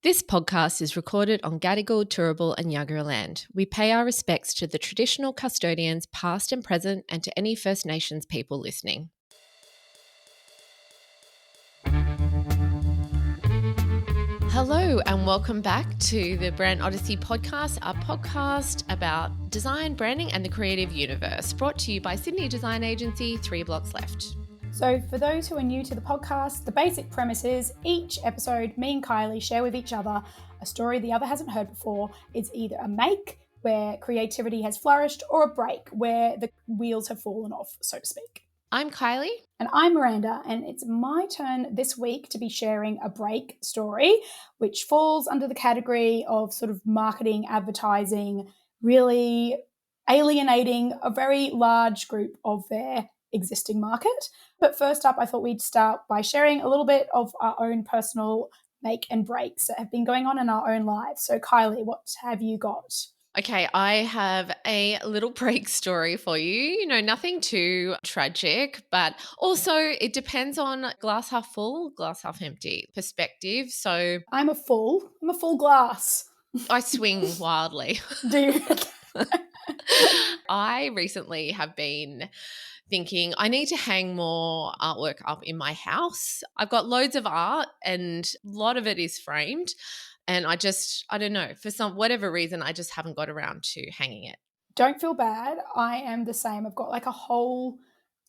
This podcast is recorded on Gadigal, Turrbal and Yagara land. We pay our respects to the traditional custodians past and present and to any First Nations people listening. Hello and welcome back to the Brand Odyssey podcast, our podcast about design, branding and the creative universe, brought to you by Sydney Design Agency, 3 blocks left. So for those who are new to the podcast, the basic premise is each episode, me and Kylie share with each other a story the other hasn't heard before. It's either a make, where creativity has flourished, or a break, where the wheels have fallen off, so to speak. I'm Kylie. And I'm Miranda, and it's my turn this week to be sharing a break story, which falls under the category of sort of marketing, advertising, really alienating a very large group of their existing market. But first up, I thought we'd start by sharing a little bit of our own personal make and breaks that have been going on in our own lives. So Kylie, what have you got? Okay, I have a little break story for you. You know, nothing too tragic, but also it depends on glass half full, glass half empty perspective. So I'm a full glass. I swing wildly. Do you? I recently have been thinking I need to hang more artwork up in my house. I've got loads of art and a lot of it is framed. And I don't know, for whatever reason, I just haven't got around to hanging it. Don't feel bad. I am the same. I've got like a whole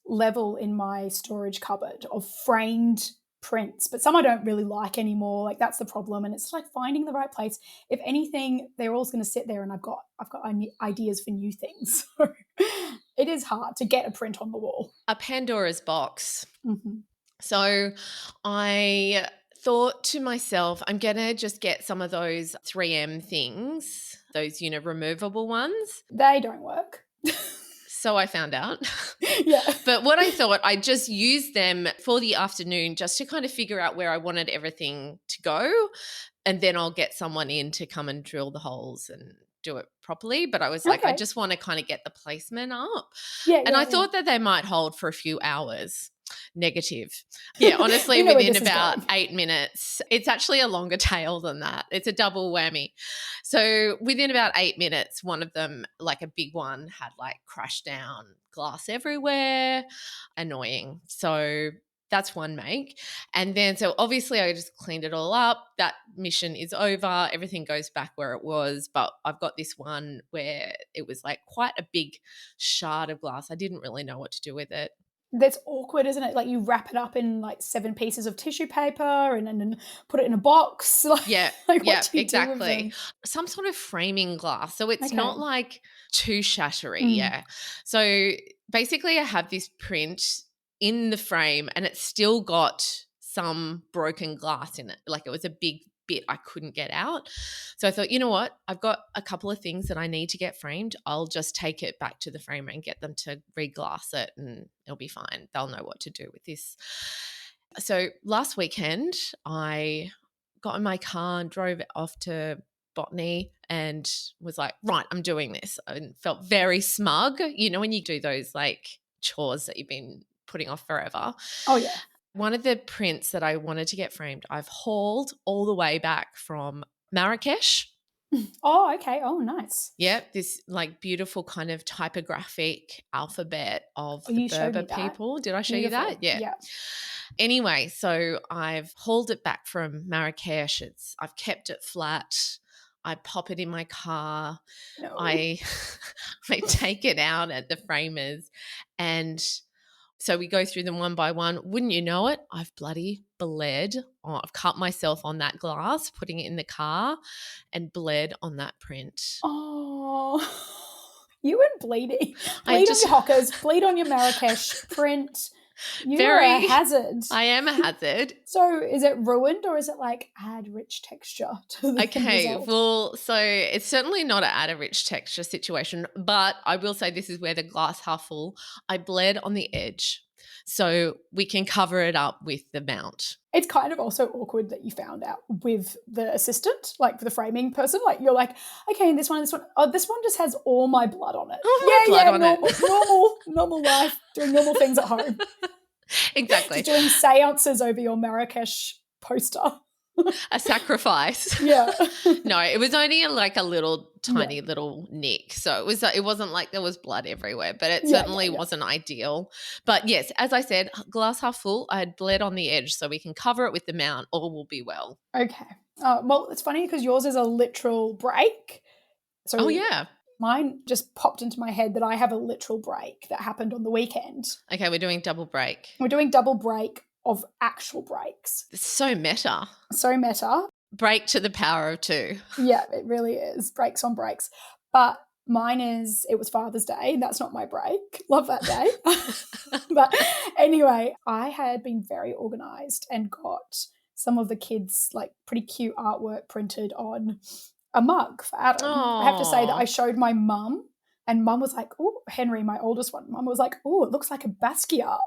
level in my storage cupboard of framed prints, but some I don't really like anymore. Like that's the problem. And it's like finding the right place. If anything, they're always going to sit there and I've got ideas for new things. So it is hard to get a print on the wall. A Pandora's box. Mm-hmm. So I thought to myself, I'm going to just get some of those 3M things, those, removable ones. They don't work. So I found out. Yeah. But what I thought, I just used them for the afternoon just to kind of figure out where I wanted everything to go. And then I'll get someone in to come and drill the holes and do it properly. But I was like, I just want to kind of get the placement up. Yeah. And I thought that they might hold for a few hours. Negative. Yeah, honestly, within about 8 minutes. It's actually a longer tail than that. It's a double whammy. So within about 8 minutes, one of them, like a big one, had like crashed down, glass everywhere, annoying. So that's one make. And then so obviously I just cleaned it all up. That mission is over. Everything goes back where it was. But I've got this one where it was like quite a big shard of glass. I didn't really know what to do with it. That's awkward, isn't it? Like you wrap it up in like 7 pieces of tissue paper and then put it in a box. Yeah, like, yeah, exactly. Some sort of framing glass. So it's not like too shattery, yeah. So basically I have this print in the frame and it's still got some broken glass in it. Like it was a big bit I couldn't get out. So I thought, you know what? I've got a couple of things that I need to get framed. I'll just take it back to the framer and get them to reglass it and it'll be fine. They'll know what to do with this. So last weekend I got in my car and drove off to Botany and was like, right, I'm doing this. And felt very smug. You know when you do those like chores that you've been putting off forever. Oh, yeah. One of the prints that I wanted to get framed, I've hauled all the way back from Marrakesh. Oh, okay. Oh, nice. Yeah, this like beautiful kind of typographic alphabet of the Berber people. Did I show you that? Yeah. Anyway, so I've hauled it back from Marrakesh. I've kept it flat. I pop it in my car. No. I take it out at the framers and so we go through them one by one. Wouldn't you know it, I've bloody bled. I've cut myself on that glass, putting it in the car and bled on that print. Oh, you and bleeding. Bleed on your hockers, bleed on your Marrakesh print. You're a hazard. I am a hazard. So is it ruined or is it like add rich texture to the result? Well, so it's certainly not an add a rich texture situation, but I will say this is where the glass half full, I bled on the edge. So we can cover it up with the mount. It's kind of also awkward that you found out with the assistant, like the framing person. Like you're like, okay, and this one. Oh, this one just has all my blood on it. Normal life, doing normal things at home. Exactly. Just doing seances over your Marrakesh poster. A sacrifice. Yeah. No, it was only like a little tiny little nick. So it wasn't like there was blood everywhere, but it certainly wasn't ideal. But yes, as I said, glass half full, I had bled on the edge, so we can cover it with the mount, all will be well. Okay. Well, it's funny because yours is a literal break. So oh, yeah. Mine just popped into my head that I have a literal break that happened on the weekend. Okay, we're doing double break. We're doing double break of actual breaks. It's so meta. So meta. Break to the power of 2. Yeah, it really is. Breaks on breaks. But mine it was Father's Day, and that's not my break. Love that day. But anyway, I had been very organised and got some of the kids' like pretty cute artwork printed on a mug for Adam. Aww. I have to say that I showed my mum, and mum was like, oh, Henry, my oldest one, mum was like, oh, it looks like a Basquiat.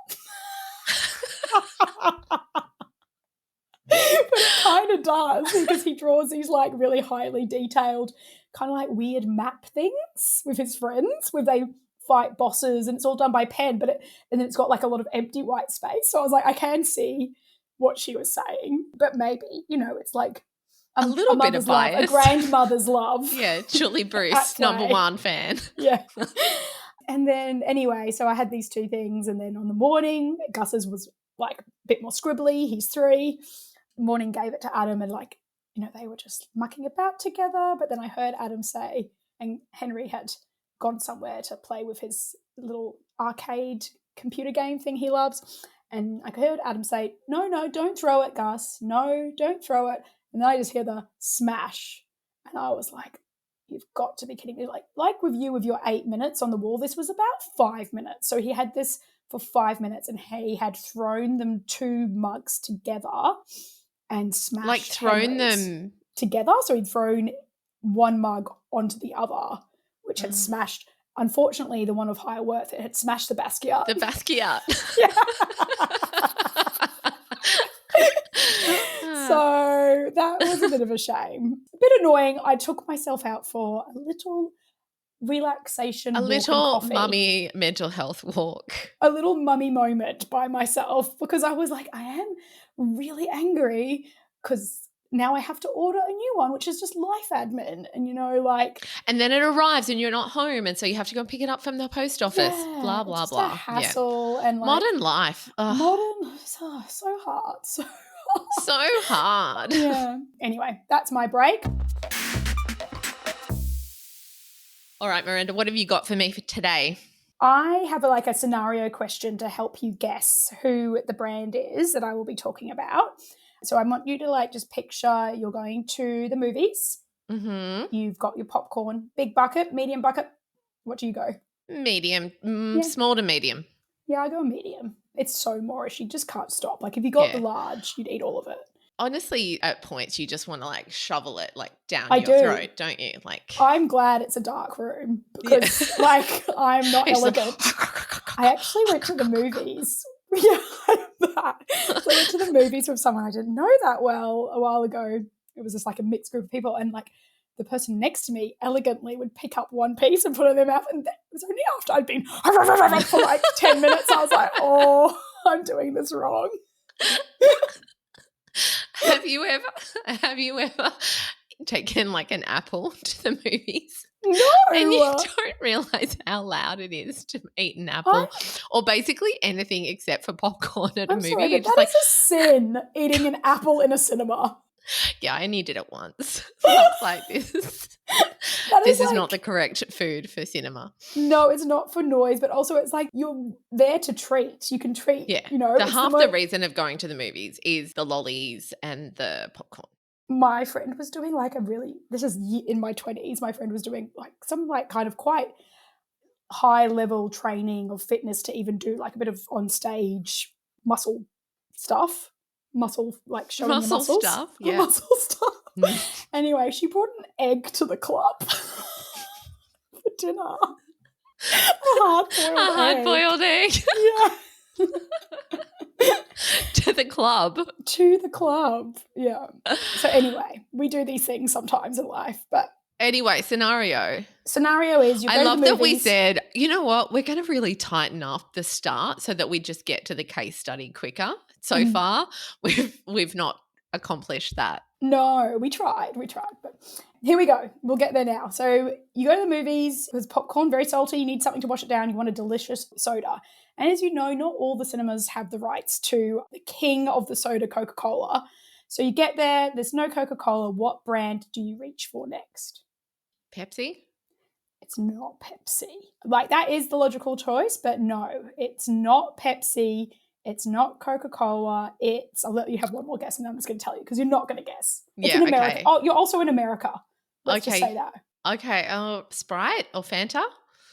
But it kind of does, because he draws these like really highly detailed kind of like weird map things with his friends where they fight bosses, and it's all done by pen, and then it's got like a lot of empty white space. So I was like, I can see what she was saying, but maybe, it's like a little bit of bias. Love, a grandmother's love. Yeah, Julie Bruce, number 1 fan. Yeah. And then anyway, so I had these 2 things, and then on the morning, Gus's was like a bit more scribbly. He's 3. Morning gave it to Adam, and like, they were just mucking about together. But then I heard Adam say, and Henry had gone somewhere to play with his little arcade computer game thing he loves. And I heard Adam say, no, don't throw it, Gus. No, don't throw it. And then I just hear the smash. And I was like, you've got to be kidding me. Like with you with your 8 minutes on the wall, this was about 5 minutes. So he had this for 5 minutes, and he had thrown them 2 mugs together and smashed like thrown Henry's them together. So he'd thrown one mug onto the other, which had smashed, unfortunately, the one of higher worth. It had smashed the Basquiat. The Basquiat. Yeah. So that was a bit of a shame. A bit annoying. I took myself out for a little relaxation, a walk little and coffee. mummy mental health walk, a little mummy moment by myself, because I was like, I am really angry because now I have to order a new one, which is just life admin, and and then it arrives and you're not home, and so you have to go and pick it up from the post office. Blah blah just blah. A hassle and modern life. Modern, so hard. So hard. Yeah. Anyway, that's my break. All right, Miranda, what have you got for me for today? I have a scenario question to help you guess who the brand is that I will be talking about. So I want you to just picture you're going to the movies. Mm-hmm. You've got your popcorn, big bucket, medium bucket. What do you go? Medium, small to medium. Yeah, I go medium. It's so Moorish. You just can't stop. If you got the large, you'd eat all of it. Honestly, at points, you just want to shovel it down your throat, don't you? I'm glad it's a dark room because I'm not elegant. I actually went to the movies. Yeah, that. So I went to the movies with someone I didn't know that well a while ago. It was just a mixed group of people, and the person next to me elegantly would pick up one piece and put it in their mouth, and it was only after I'd been for 10 minutes I was like, oh, I'm doing this wrong. Have you ever taken an apple to the movies? No. And you don't realise how loud it is to eat an apple or basically anything except for popcorn at a movie. Sorry, but that is a sin, eating an apple in a cinema. Yeah, I only did it once. This is not the correct food for cinema. No, it's not for noise, but also it's you're there to treat. You can treat, yeah. The reason of going to the movies is the lollies and the popcorn. My friend was doing this is in my 20s, my friend was doing some kind of quite high level training of fitness to even do a bit of on stage muscle stuff. Showing the muscles. Stuff, yeah. Muscle stuff. Anyway, she brought an egg to the club for dinner. A hard-boiled egg. Yeah. To the club. To the club, yeah. So anyway, we do these things sometimes in life, but anyway, scenario is I love that we said, you know what, we're going to really tighten up the start so that we just get to the case study quicker. So far, we've not accomplish that. No, we tried, but here we go. We'll get there now. So you go to the movies with popcorn, very salty, you need something to wash it down, you want a delicious soda. And as you know, not all the cinemas have the rights to the king of the soda, Coca-Cola. So you get there, there's no Coca-Cola. What brand do you reach for next? Pepsi? It's not Pepsi. Like, that is the logical choice, but no, it's not Pepsi. It's not Coca-Cola. I'll let you have one more guess and then I'm just going to tell you because you're not going to guess. It's in America. Okay. Oh, you're also in America. Let's just say that. Okay. Sprite or Fanta?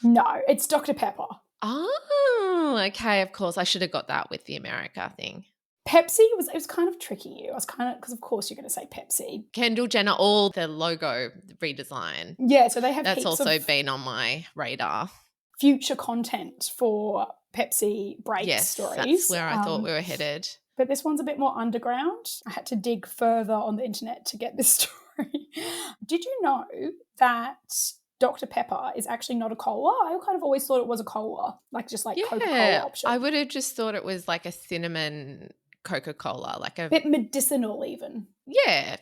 No, it's Dr. Pepper. Oh, okay. Of course. I should have got that with the America thing. Pepsi it was kind of tricking you. I was kind of, because of course you're going to say Pepsi. Kendall Jenner, all the logo redesign. Yeah, so they have That's also been on my radar. Future content for Pepsi break stories. That's where I thought we were headed. But this one's a bit more underground. I had to dig further on the internet to get this story. Did you know that Dr. Pepper is actually not a cola? I kind of always thought it was a cola, just Coca-Cola option. I would have just thought it was like a cinnamon Coca-Cola, like a bit medicinal even. Yeah.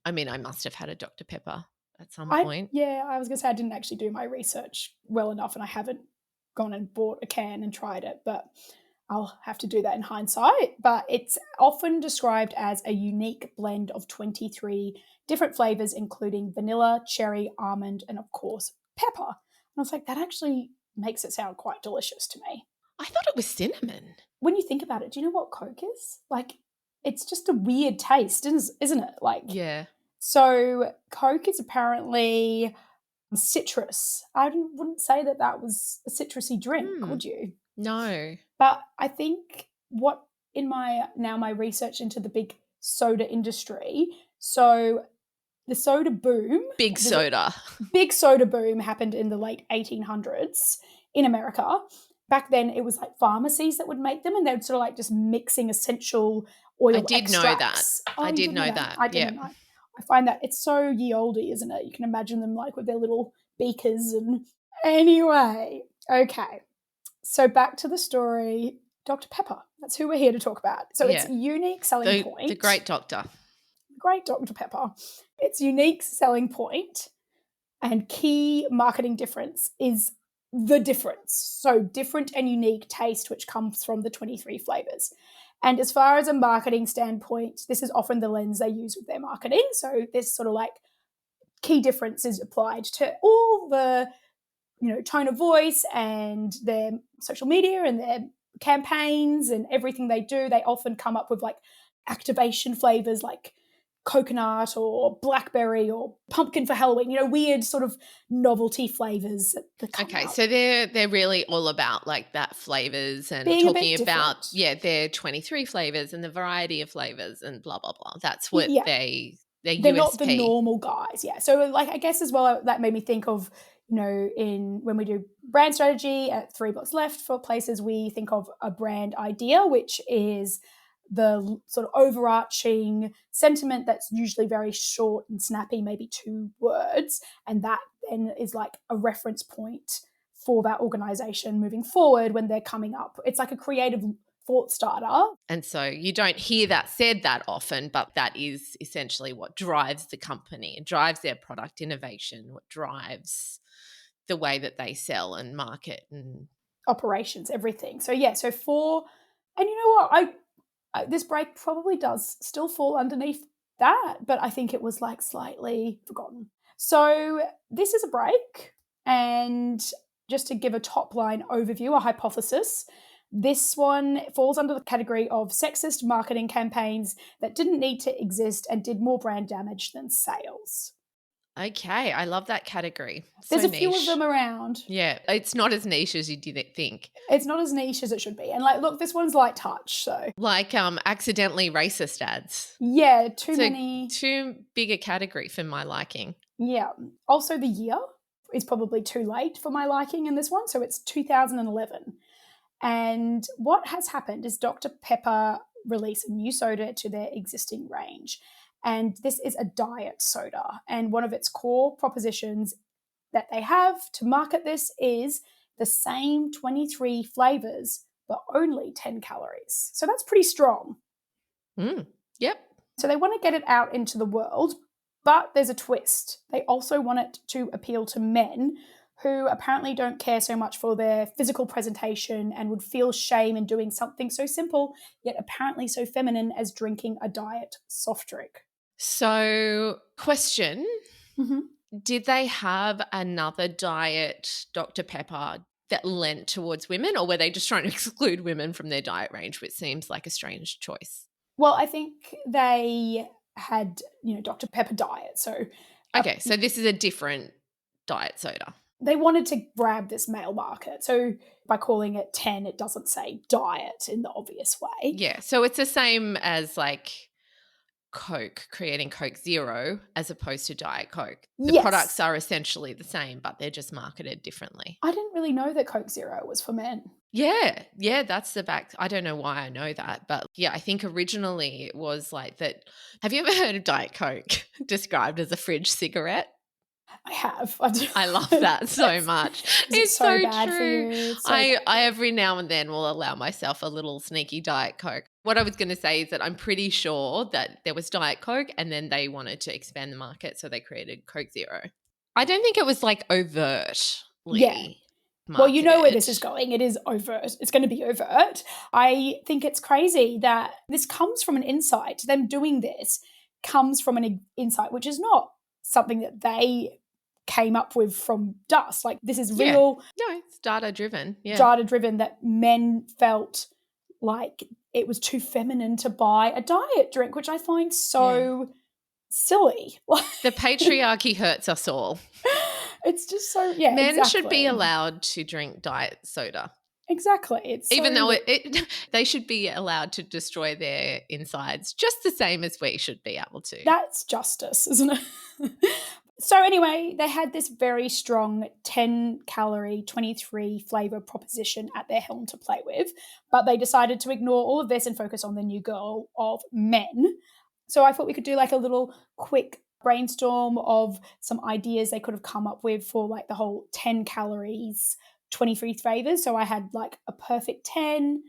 I mean, I must have had a Dr. Pepper at some point. I was going to say I didn't actually do my research well enough and I haven't gone and bought a can and tried it, but I'll have to do that in hindsight. But it's often described as a unique blend of 23 different flavors, including vanilla, cherry, almond, and of course, pepper. And I was like, that actually makes it sound quite delicious to me. I thought it was cinnamon. When you think about it, do you know what Coke is? It's just a weird taste, isn't it? Yeah. So Coke is apparently citrus. I wouldn't say that was a citrusy drink, would you? No. But I think in my research into the big soda industry, so the soda boom. Big soda boom happened in the late 1800s in America. Back then it was like pharmacies that would make them and they would sort of just mixing essential oil extracts. Know that. I did know that. I didn't know. I find that it's so ye olde, isn't it? You can imagine them with their little beakers and anyway. Okay. So back to the story, Dr. Pepper. That's who we're here to talk about. So it's a unique selling point. The great doctor. Great Dr. Pepper. Its unique selling point and key marketing difference is the difference. So different and unique taste, which comes from the 23 flavors. And as far as a marketing standpoint, this is often the lens they use with their marketing. So this sort of key difference is applied to all the, tone of voice and their social media and their campaigns and everything they do. They often come up with activation flavors like coconut or blackberry or pumpkin for Halloween, weird sort of novelty flavors that come up. So they're really all about that flavors and being talking about their 23 flavors and the variety of flavors and blah blah blah. That's what they're USP. Not the normal guys. Yeah. So I guess as well that made me think of when we do brand strategy at 3 Blocks Left for places, we think of a brand idea, which is the sort of overarching sentiment that's usually very short and snappy, maybe 2 words. And that then is a reference point for that organization moving forward when they're coming up. It's like a creative thought starter. And so you don't hear that said that often, but that is essentially what drives the company. It drives their product innovation, what drives the way that they sell and market and operations, everything. So and you know what, this break probably does still fall underneath that, but I think it was slightly forgotten. So this is a break, and just to give a top line overview, a hypothesis, this one falls under the category of sexist marketing campaigns that didn't need to exist and did more brand damage than sales. Okay, I love that category. There's a few of them around. Yeah, it's not as niche as you didn't think. It's not as niche as it should be. And look, this one's light touch, so. Accidentally racist ads. Yeah, too big a category for my liking. Yeah. Also the year is probably too late for my liking in this one, so it's 2011. And what has happened is Dr. Pepper released a new soda to their existing range. And this is a diet soda. And one of its core propositions that they have to market this is the same 23 flavors, but only 10 calories. So that's pretty strong. Yep. So they want to get it out into the world, but there's a twist. They also want it to appeal to men who apparently don't care so much for their physical presentation and would feel shame in doing something so simple, yet apparently so feminine as drinking a diet soft drink. So, question. Mm-hmm. Did they have another diet, Dr. Pepper, that lent towards women, or were they just trying to exclude women from their diet range, which seems like a strange choice? Well, I think they had, Dr. Pepper diet. So okay, so this is a different diet soda. They wanted to grab this male market. So by calling it 10, it doesn't say diet in the obvious way. Yeah, so it's the same as like Coke, creating Coke Zero as opposed to Diet Coke. The products are essentially the same, but they're just marketed differently. I didn't really know that Coke Zero was for men. Yeah, that's the back. I don't know why I know that, but yeah, I think originally it was like that. Have you ever heard of Diet Coke described as a fridge cigarette? I have. I love that so much. It's so bad true. For you. I every now and then will allow myself a little sneaky Diet Coke. What I was going to say is that I'm pretty sure that there was Diet Coke and then they wanted to expand the market, so they created Coke Zero. I don't think it was like overtly marketed. Well, you know where this is going. It is overt. It's going to be overt. I think it's crazy that this comes from an insight. Them doing this comes from an insight, which is not something that they came up with from dust. Like, this is real. No, it's data driven. Yeah. Data driven, that men felt like it was too feminine to buy a diet drink, which I find so silly. The patriarchy hurts us all. It's just so, Men should be allowed to drink diet soda. Exactly. It's even though they should be allowed to destroy their insides just the same as we should be able to. That's justice, isn't it? So anyway, they had this very strong 10-calorie, 23-flavour proposition at their helm to play with, but they decided to ignore all of this and focus on the new girl of men. So I thought we could do like a little quick brainstorm of some ideas they could have come up with for like the whole 10 calories, 23 flavours. So I had like a perfect 10,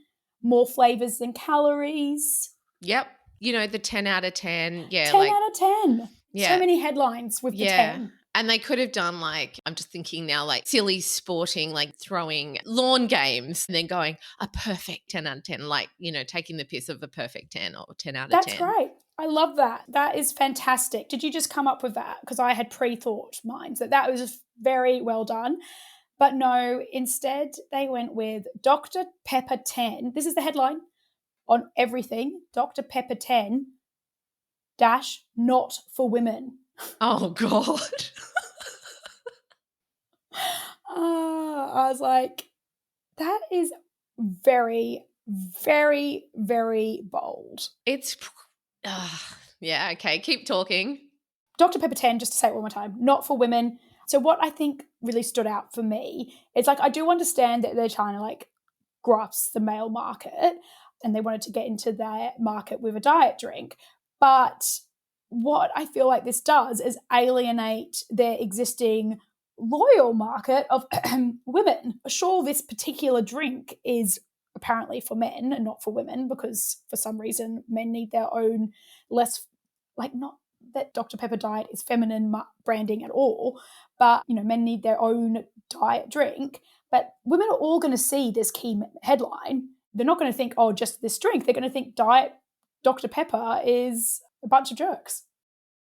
more flavours than calories. Yep. The 10 out of 10. Yeah. 10 out of 10. Yeah. So many headlines with the 10. And they could have done like, I'm just thinking now, like silly sporting, like throwing lawn games and then going a perfect 10 out of 10, like, taking the piss of a perfect 10 or 10 out of 10. That's great. I love that. That is fantastic. Did you just come up with that? Because I had pre-thought mine. So that was very well done. But no, instead they went with Dr. Pepper 10. This is the headline on everything. Dr. Pepper 10 - not for women. Oh, God. I was like, that is very, very, very bold. It's, yeah, okay, keep talking. Dr. Pepper 10, just to say it one more time, not for women. So what I think really stood out for me, it's like I do understand that they're trying to like grasp the male market and they wanted to get into that market with a diet drink. But what I feel like this does is alienate their existing loyal market of women. Sure, this particular drink is apparently for men and not for women because for some reason men need their own less, like, not that Dr. Pepper diet is feminine branding at all, but, men need their own diet drink. But women are all going to see this key headline. They're not going to think, oh, just this drink. They're going to think diet Dr. Pepper is a bunch of jerks.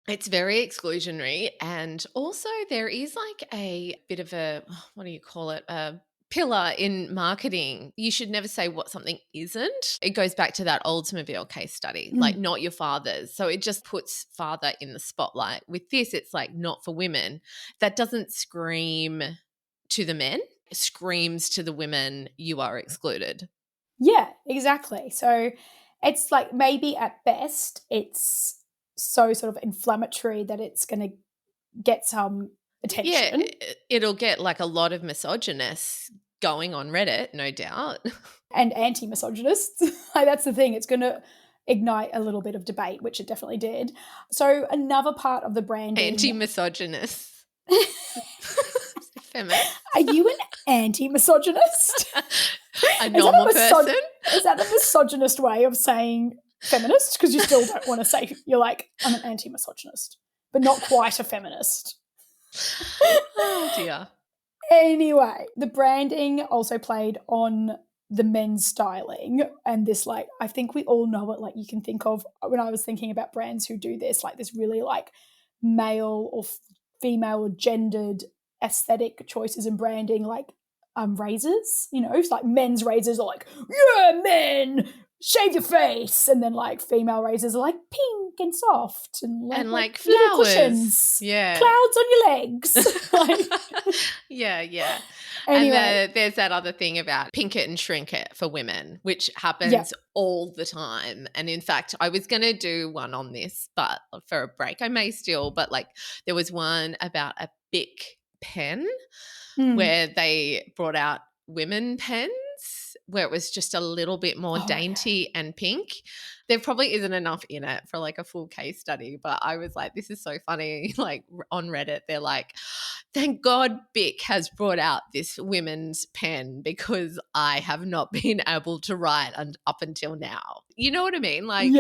It's very exclusionary. And also there is like a bit of a, what do you call it? A pillar in marketing. You should never say what something isn't. It goes back to that Oldsmobile case study, like not your father's. So it just puts father in the spotlight. With this, it's like not for women. That doesn't scream to the men. It screams to the women, you are excluded. Yeah, exactly. So it's like maybe at best it's so sort of inflammatory that it's going to get some attention. Yeah, it'll get like a lot of misogynists going on Reddit, no doubt. And anti-misogynists. Like, that's the thing. It's going to ignite a little bit of debate, which it definitely did. So another part of the branding. Anti-misogynists. Feminist. Are you an anti-misogynist? A normal person? Is that a misogynist way of saying feminist, because you still don't want to say, you're like, I'm an anti-misogynist, but not quite a feminist. Oh, dear. Anyway, the branding also played on the men's styling, and this, like, I think we all know it. Like, you can think of, when I was thinking about brands who do this, like this really like male or female or gendered aesthetic choices in branding, like razors, you know, it's like men's razors are like, yeah, men, shave your face, and then like female razors are like pink and soft and like little flowers. cushions, Yeah, clouds on your legs. Like, yeah. anyway, And there's that other thing about pink it and shrink it for women, which happens all the time. And in fact, I was going to do one on this, but for a break, I may still, but like there was one about a Bic pen where they brought out women pens where it was just a little bit more dainty and pink. There probably isn't enough in it for like a full case study, but I was like, this is so funny. Like on Reddit, they're like, thank God Bic has brought out this women's pen because I have not been able to write up until now. You know what I mean? Like,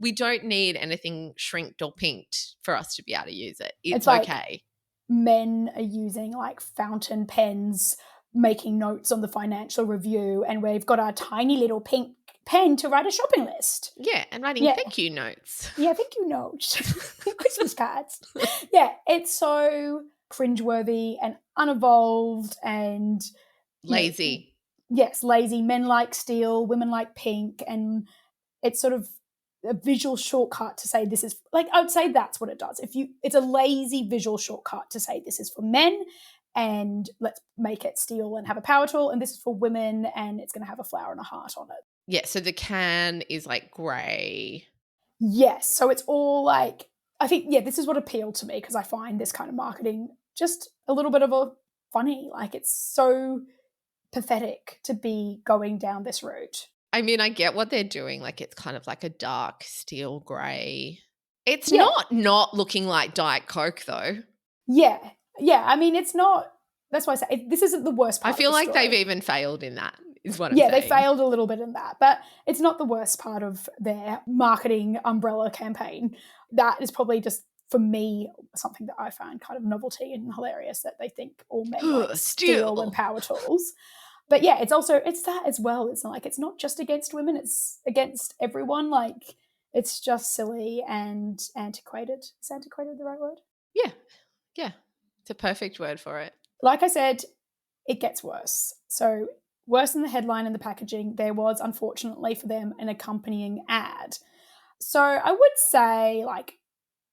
we don't need anything shrinked or pinked for us to be able to use it. It's like, okay. Men are using like fountain pens, making notes on the Financial Review, and we've got our tiny little pink pen to write a shopping list. Yeah, and writing thank you notes. Yeah, thank you notes. Christmas cards. Yeah, it's so cringeworthy and unevolved and lazy. Yes, lazy. Men like steel, women like pink, and it's sort of a visual shortcut to say this is, like, I would say that's what it does. It's a lazy visual shortcut to say this is for men and let's make it steel and have a power tool, and this is for women and it's going to have a flower and a heart on it. Yeah, so the can is like grey. Yes, so it's all like, I think, this is what appealed to me, because I find this kind of marketing just a little bit of a funny, like it's so pathetic to be going down this route. I mean, I get what they're doing. Like, it's kind of like a dark steel grey. It's not looking like Diet Coke, though. Yeah. I mean, it's not. That's why I say this isn't the worst part. I feel like story. They've even failed in that, is what I'm saying. Yeah, they failed a little bit in that, but it's not the worst part of their marketing umbrella campaign. That is probably just, for me, something that I find kind of novelty and hilarious, that they think all men like steel and power tools. But yeah, it's that as well. It's not like, it's not just against women, it's against everyone. Like, it's just silly and antiquated. Is antiquated the right word? Yeah. It's a perfect word for it. Like I said, it gets worse. So worse than the headline and the packaging, there was, unfortunately for them, an accompanying ad. So I would say, like,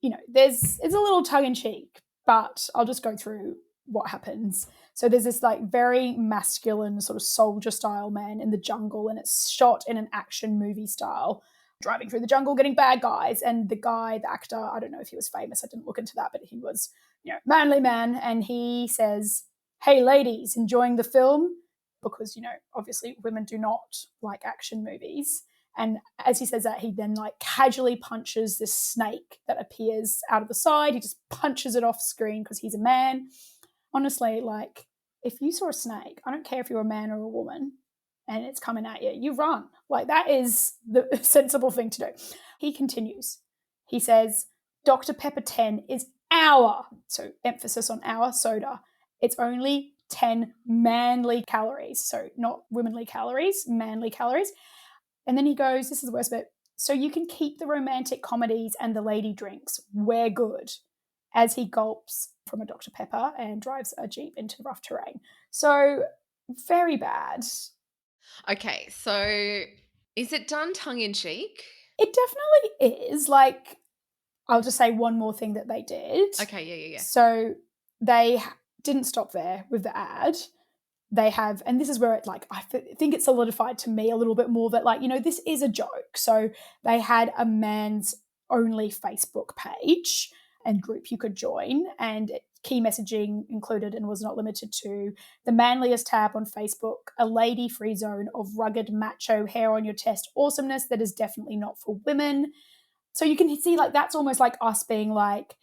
it's a little tongue-in-cheek, but I'll just go through what happens. So there's this like very masculine sort of soldier-style man in the jungle, and it's shot in an action movie style, driving through the jungle, getting bad guys. And the actor, I don't know if he was famous, I didn't look into that, but he was, manly man. And he says, hey, ladies, enjoying the film? Because, obviously women do not like action movies. And as he says that, he then like casually punches this snake that appears out of the side. He just punches it off screen because he's a man. Honestly, like, if you saw a snake, I don't care if you're a man or a woman, and it's coming at you, you run. Like, that is the sensible thing to do. He continues. He says, Dr. Pepper 10 is our, so emphasis on our, soda. It's only 10 manly calories. So not womanly calories, manly calories. And then he goes, this is the worst bit, so you can keep the romantic comedies and the lady drinks. We're good. As he gulps from a Dr. Pepper and drives a Jeep into rough terrain. So very bad. Okay, so is it done tongue-in-cheek? It definitely is. Like, I'll just say one more thing that they did. Okay, yeah. So they didn't stop there with the ad. They have, and this is where it, like, I think it solidified to me a little bit more that, like, this is a joke. So they had a man's only Facebook page and group you could join, and key messaging included and was not limited to the manliest tab on Facebook, a lady-free zone of rugged macho hair on your chest awesomeness that is definitely not for women. So you can see, like, that's almost like us being like,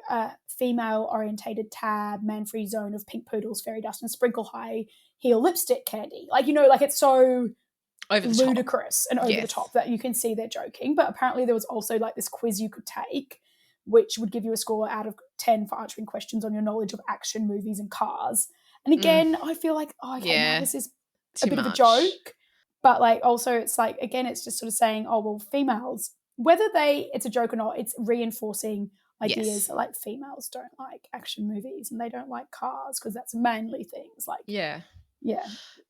a female-orientated tab, man-free zone of pink poodles, fairy dust, and sprinkle high heel lipstick candy. Like, like, it's so over the top. ludicrous and over the top that you can see they're joking. But apparently there was also like this quiz you could take which would give you a score out of 10 for answering questions on your knowledge of action movies and cars. And again, I feel like, oh, okay, now this is a bit of a joke. But like also it's like, again, it's just sort of saying, oh, well, females, whether it's a joke or not, it's reinforcing ideas that like females don't like action movies and they don't like cars because that's manly things. Like, yeah.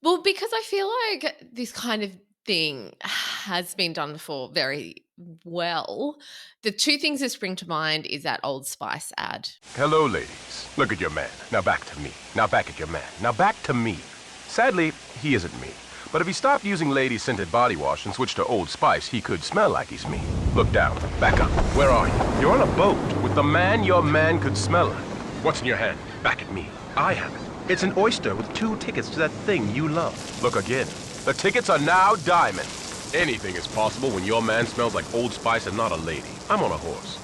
Well, because I feel like this kind of thing has been done before very well. The two things that spring to mind is that Old Spice ad. Hello, ladies. Look at your man. Now back to me. Now back at your man. Now back to me. Sadly, he isn't me. But if he stopped using lady-scented body wash and switched to Old Spice, he could smell like he's me. Look down. Back up. Where are you? You're on a boat with the man your man could smell like. What's in your hand? Back at me. I have it. It's an oyster with 2 tickets to that thing you love. Look again. The tickets are now diamond. Anything is possible when your man smells like Old Spice and not a lady. I'm on a horse.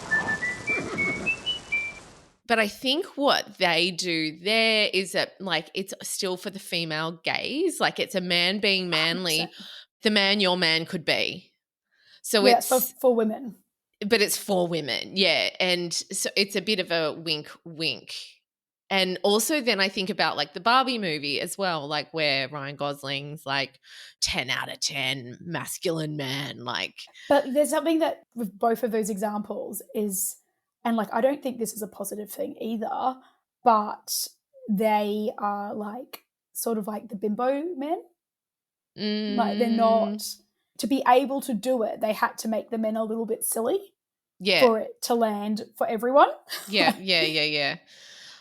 But I think what they do there is that, like, it's still for the female gaze. Like, it's a man being manly, 100%. The man your man could be. So it's for women. But it's for women, yeah. And so it's a bit of a wink, wink. And also then I think about like the Barbie movie as well, like where Ryan Gosling's like 10 out of 10 masculine man, like. But there's something that with both of those examples is, and like I don't think this is a positive thing either, but they are like sort of like the bimbo men. Like they're not, to be able to do it, they had to make the men a little bit silly for it to land for everyone. Yeah.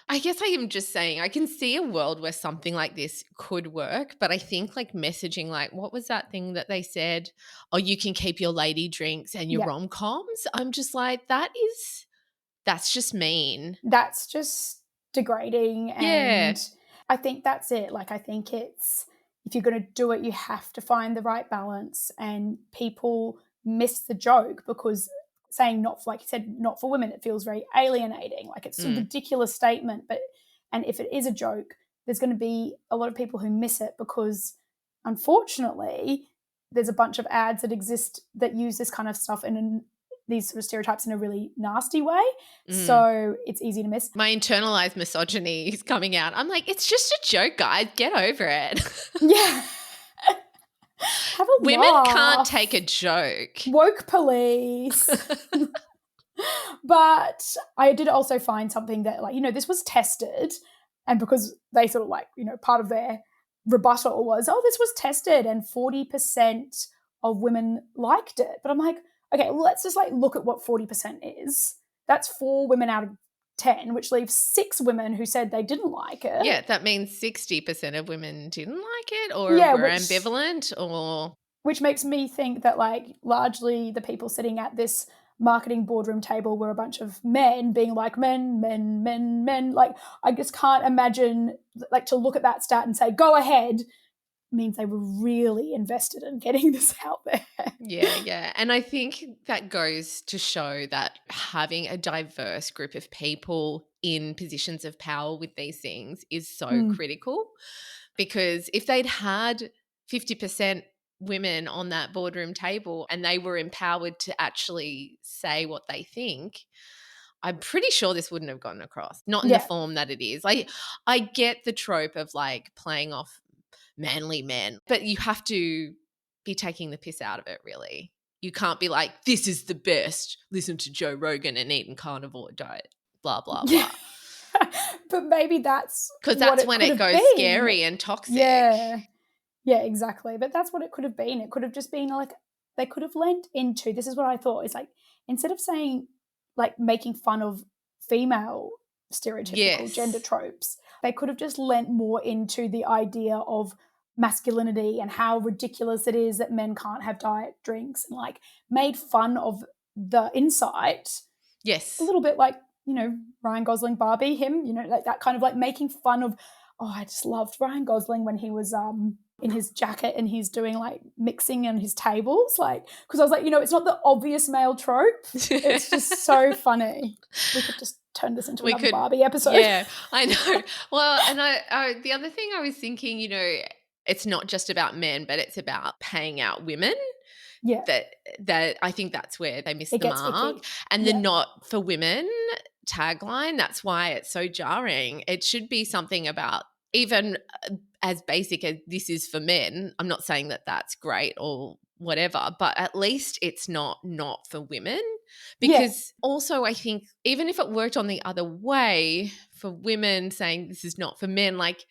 I guess I am just saying I can see a world where something like this could work, but I think like messaging, like what was that thing that they said? Oh, you can keep your lady drinks and your rom-coms. I'm just like, that's just mean. That's just degrading. And I think that's it. Like I think it's, if you're going to do it, you have to find the right balance, and people miss the joke because saying not, like you said, not for women, it feels very alienating. Like it's a ridiculous statement, and if it is a joke, there's going to be a lot of people who miss it because unfortunately there's a bunch of ads that exist that use this kind of stuff in these sort of stereotypes in a really nasty way. So it's easy to miss. My internalized misogyny is coming out. I'm like, it's just a joke, guys. Get over it. Yeah. Have a Women laugh. Can't take a joke. Woke police. But I did also find something that, like, you know, this was tested, and because they sort of like, you know, part of their rebuttal was, oh, this was tested and 40% of women liked it. But I'm like, okay, well, let's just like look at what 40% is. That's 4 women out of 10, which leaves 6 women who said they didn't like it. Yeah, that means 60% of women didn't like it or were ambivalent, or... Which makes me think that like largely the people sitting at this marketing boardroom table were a bunch of men being like men. Like I just can't imagine, like, to look at that stat and say, go ahead, means they were really invested in getting this out there. Yeah. And I think that goes to show that having a diverse group of people in positions of power with these things is so critical, because if they'd had 50% women on that boardroom table and they were empowered to actually say what they think, I'm pretty sure this wouldn't have gotten across, not in the form that it is. Like, I get the trope of like playing off manly men, but you have to be taking the piss out of it, really. You can't be like, this is the best, listen to Joe Rogan and eat a carnivore diet, blah, blah, blah. But maybe that's because that's when it goes scary and toxic. Yeah, exactly. But that's what it could have been. It could have just been like, they could have lent into, this is what I thought, is like, instead of saying like making fun of female stereotypical gender tropes, they could have just lent more into the idea of masculinity and how ridiculous it is that men can't have diet drinks, and like made fun of the insight. Yes. A little bit like, you know, Ryan Gosling, Barbie, him, you know, like that kind of like making fun of, oh, I just loved Ryan Gosling when he was in his jacket and he's doing like mixing on his tables, like, because I was like, you know, it's not the obvious male trope. It's just so funny. We could just turn this into another Barbie episode. Yeah, I know. Well, and I the other thing I was thinking, you know, it's not just about men, but it's about paying out women. Yeah. That I think that's where they miss It the gets mark. icky. And the Yeah. not for women tagline, that's why it's so jarring. It should be something about even as basic as this is for men. I'm not saying that that's great or whatever, but at least it's not for women. Because also I think even if it worked on the other way for women saying this is not for men, like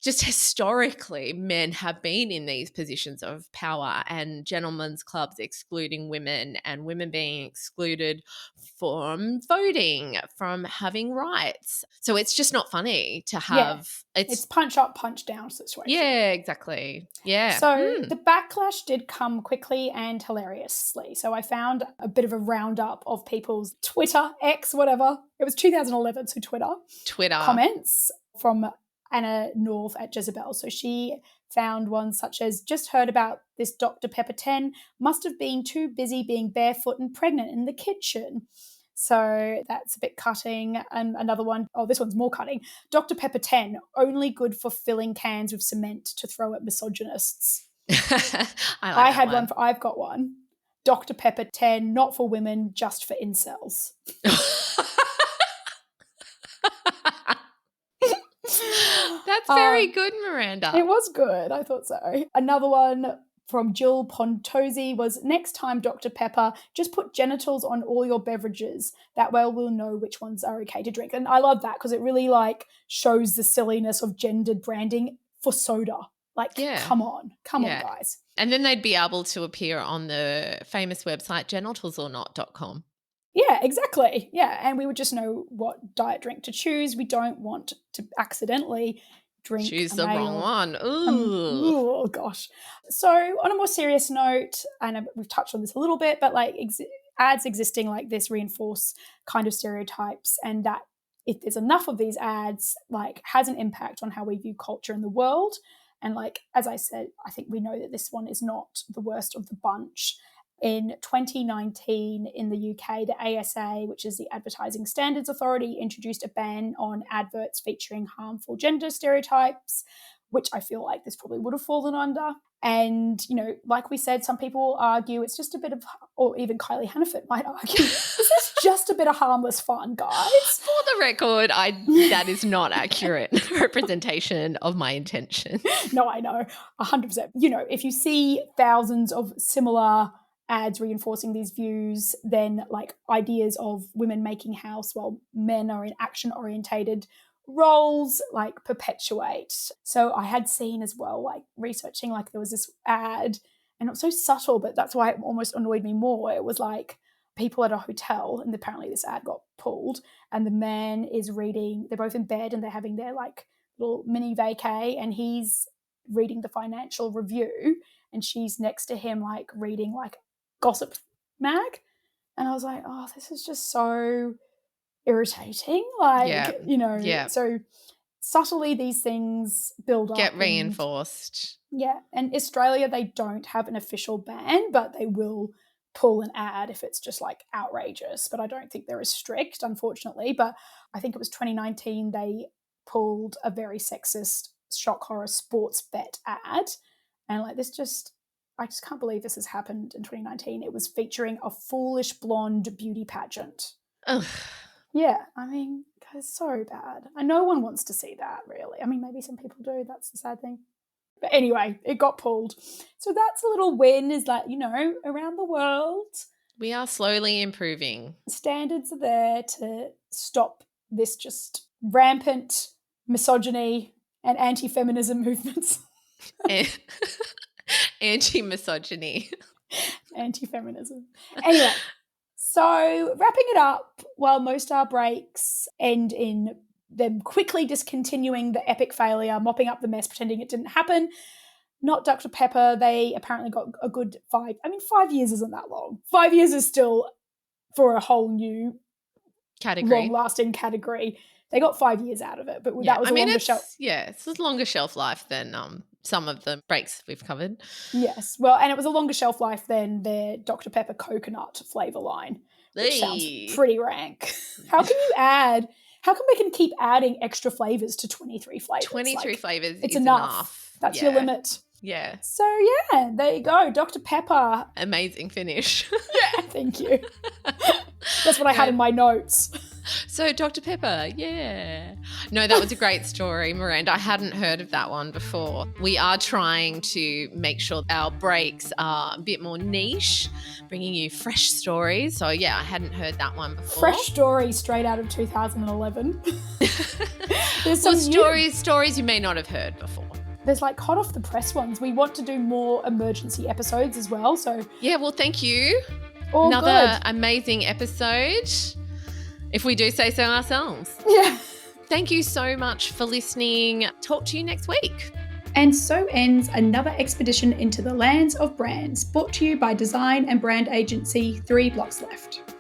just historically, men have been in these positions of power and gentlemen's clubs excluding women and women being excluded from voting, from having rights. So it's just not funny to have it's punch up, punch down situation. Yeah, exactly. Yeah. So the backlash did come quickly and hilariously. So I found a bit of a roundup of people's Twitter, X, whatever. It was 2011, so Twitter comments from Anna North at Jezebel. So she found ones such as, just heard about this Dr. Pepper 10, must have been too busy being barefoot and pregnant in the kitchen. So that's a bit cutting. And another one, this one's more cutting. Dr. Pepper 10, only good for filling cans with cement to throw at misogynists. I've got one. Dr. Pepper 10, not for women, just for incels. That's very good, Miranda. It was good. I thought so. Another one from Jill Pontozzi was, next time, Dr. Pepper, just put genitals on all your beverages. That way we'll know which ones are okay to drink. And I love that because it really shows the silliness of gendered branding for soda. Come on, guys. And then they'd be able to appear on the famous website genitalsornot.com. Yeah, exactly. Yeah, and we would just know what diet drink to choose. We don't want to accidentally choose the wrong one. Oh, gosh. So on a more serious note, and we've touched on this a little bit, but ads existing like this reinforce kind of stereotypes, and that if there's enough of these ads, has an impact on how we view culture in the world. And as I said, I think we know that this one is not the worst of the bunch. In 2019, in the UK, the ASA, which is the Advertising Standards Authority, introduced a ban on adverts featuring harmful gender stereotypes, which I feel like this probably would have fallen under. And, like we said, some people argue it's just a bit of, or even Kylie Hannaford might argue, this is just a bit of harmless fun, guys. For the record, that is not accurate representation of my intention. No, I know, 100%. If you see thousands of similar ads reinforcing these views, then ideas of women making house while men are in action-orientated roles perpetuate. So I had seen as well, researching, there was this ad, and it was so subtle, but that's why it almost annoyed me more. It was people at a hotel, and apparently this ad got pulled, and the man is reading, they're both in bed and they're having their little mini vacay, and he's reading the Financial Review and she's next to him reading Gossip Mag. And I was like, oh, this is just so irritating. So subtly these things build up. Get reinforced. Yeah. And Australia, they don't have an official ban, but they will pull an ad if it's just outrageous. But I don't think they're as strict, unfortunately. But I think it was 2019, they pulled a very sexist shock horror sports bet ad. And I just can't believe this has happened in 2019. It was featuring a foolish blonde beauty pageant. Ugh. Yeah, I mean, it's so bad. And no one wants to see that, really. I mean, maybe some people do. That's the sad thing. But anyway, it got pulled. So that's a little win, is around the world. We are slowly improving. Standards are there to stop this just rampant misogyny and anti-feminism movements. Anti-misogyny. Anti-feminism. Anyway, so wrapping it up, while most our breaks end in them quickly discontinuing the epic failure, mopping up the mess, pretending it didn't happen, not Dr. Pepper, they apparently got a good 5. I mean, 5 years isn't that long. 5 years is still for a whole new long-lasting category. They got 5 years out of it, but that was a longer shelf. Yeah, it's a longer shelf life than some of the breaks we've covered. Yes, well, and it was a longer shelf life than their Dr. Pepper coconut flavour line, which sounds pretty rank. How can you add how come we can keep adding extra flavors to 23 flavors? 23 flavors it's is enough. That's your limit. Yeah. So, yeah, there you go. Dr. Pepper. Amazing finish. Yeah, thank you. That's what I had in my notes. So, Dr. Pepper, yeah. No, that was a great story, Miranda. I hadn't heard of that one before. We are trying to make sure our breaks are a bit more niche, bringing you fresh stories. So, yeah, I hadn't heard that one before. Fresh story straight out of 2011. There's some stories you may not have heard before. There's like hot off the press ones. We want to do more emergency episodes as well. So yeah, well, thank you. Another amazing episode, if we do say so ourselves. Yeah. Thank you so much for listening. Talk to you next week. And so ends another expedition into the lands of brands, brought to you by design and brand agency 3 Blocks Left.